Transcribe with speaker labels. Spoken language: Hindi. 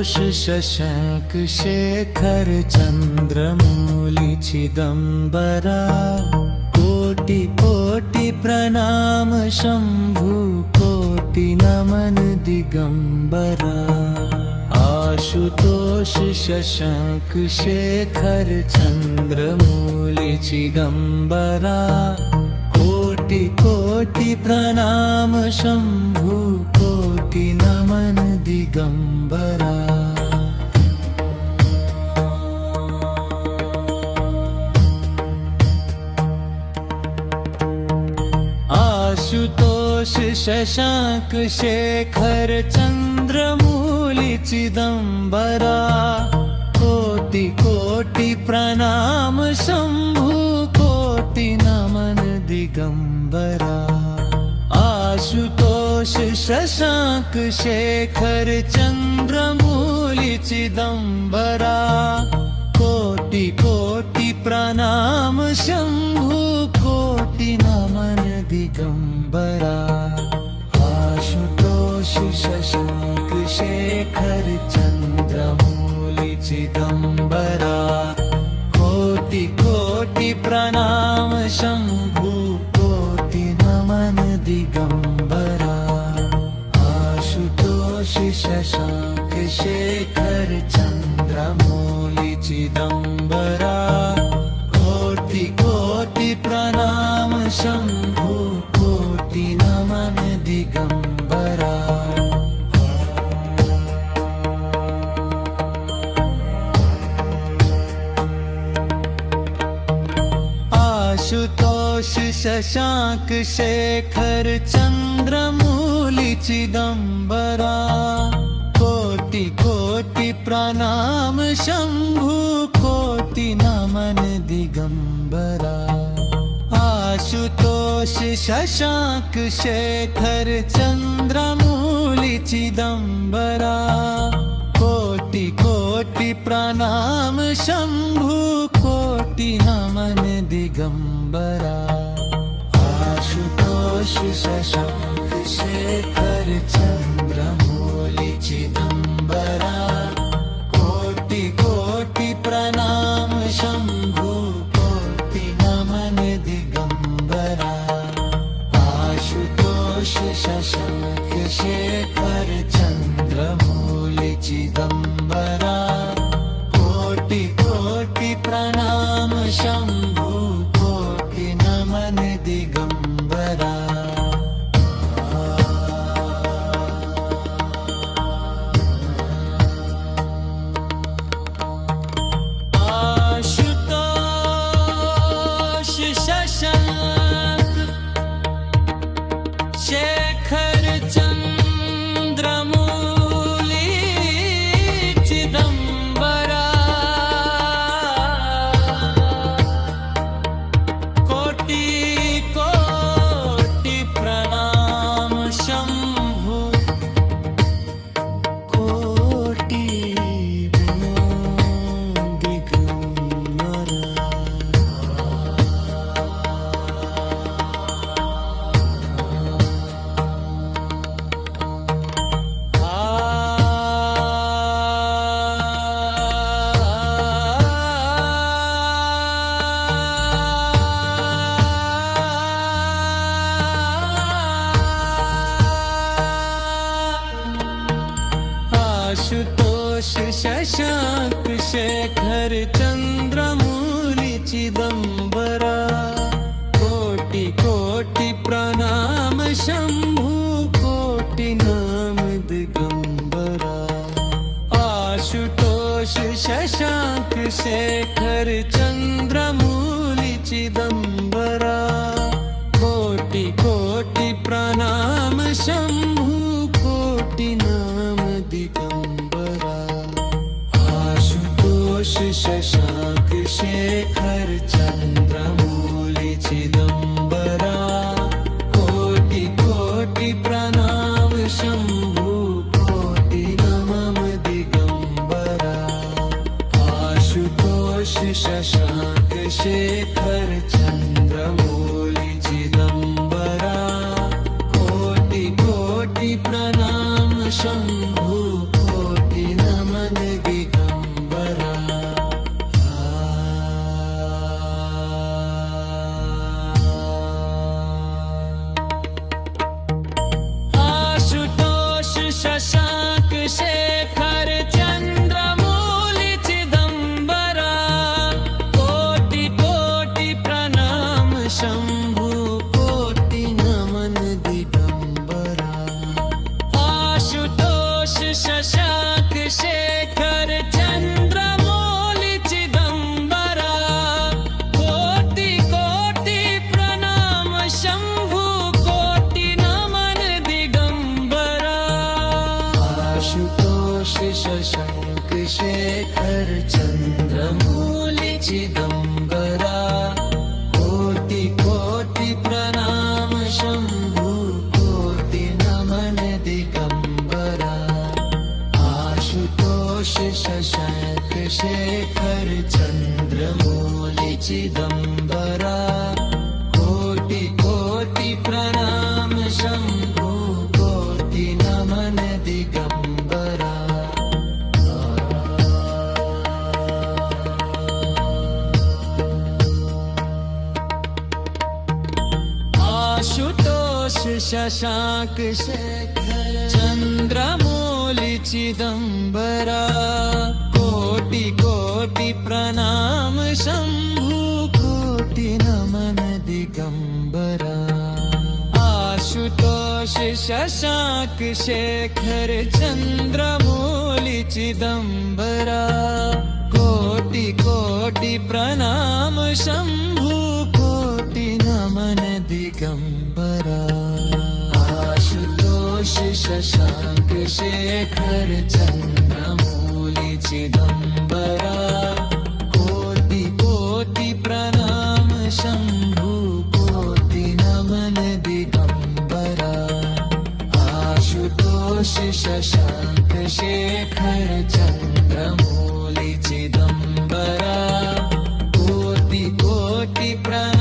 Speaker 1: आशुतोष शशांक शेखर चंद्रमौली चिदंबरा कोटि कोटि प्रणाम शंभु कोटि नमन दिगंबरा। आशुतोष शशांक शेखर चंद्रमौली चिदंबरा कोटि कोटि प्रणाम शंभु कोटि नमन दिगंबरा। आशुतोष शशांक शेखर चंद्रमौली चिदंबरा कोटि कोटि प्रणाम शंभु कोटि नमन दिगंबरा। आशुतोष शशांक शेखर चंद्रमौली चिदंबरा कोटि कोटि प्रणाम शंभु कोटि नमन दिगंबरा। आशुतोष शशांक शेखर चंद्रमौली चिदंबरा कोटि कोटि प्रणाम शंभु कोटि नमन दिगंबरा। आशुतोष शशांक शेखर चंद्रमौली चिदंबरा कोटि कोटि प्रणाम शंभु कोटि नमन दिगंबरा। आशुतोष शशांक शेखर चंद्रमौली चिदंबरा कोटि कोटि प्रणाम शंभु कोटि नमन दिगंबरा। आशुतोष शशांक शेखर चंद्रमौली चिदंबरा कोटि कोटि प्रणाम शंभु कोटि नमन दिगंबरा। आशुतोष शशांक शेखर चंद्रमौली चिदंबरा कोटि कोटि प्रणाम शंभु कोटि नमन दिगंबरा। आशुतोष शशांक शेखर चंद्रमौली चिदंबरा कोटि कोटि प्रणाम शंभु कोटि नमन दिगंबरा। आशुतोष शशांक शेखर चंद्रमौली चिदंबरा कोटि कोटि प्रणाम शंभु कोटि नमन दिगंबरा। आशुतोष शशांक शेखर चंद्रमौली चिदंबरा कोटि कोटि प्रणाम शंभु कोटि नमन दिगंबरा। आशुतोष शशांक शेखर चंद्रमौली चिदंबरा कोटि कोटि प्रणाम शंभु कोटि नमन दिगंबरा। आशुतोष शशांक शेखर चंद्रमौली चिदंबरा कोटि कोटि प्रणाम शंभु कोटि नमन दिगंबरा। आशुतोष शशांक शेखर चंद्रमौली चिदंबरा कोटि कोटि प्रणाम शंभु कोटि नमन शंभु कोटि नमन दिगंबरा आशुतोष शशांक शेखर चंद्रमौली चिदंबरा कोटि कोटि प्रणाम शंभु कोटि नमन दिगंबरा आशुतोष शशांक शेखर चंद्रमौली चिदंबरा कोटि कोटि प्रणाम शंभु कोटि नमन दिगंबरा आशुतोष शशांक शेखर चंद्रमौली चिदंबरा कोटि कोटि प्रणाम शंभु कोटि नमन दिगंबरा आशुतोष शशांक शेखर चंद्रमौली चिदंबरा कोटि कोटि प्रणाम शंभु कोटि नमन दिगंबरा आशुतोष शशांक शेखर चंद्रमौली चिदंबरा कोटि कोटि प्रणाम शंभु कोटि नमन दिगंबरा आशुतोष शशांक शेखर चंद्रमौली चिदंबरा कोटि कोटि प्रणाम शंभु कोटि नमन दिगंबरा आशुतोष शशांक शेखर चंद्रमौली चिदंबरा कोटि कोटि प्रणाम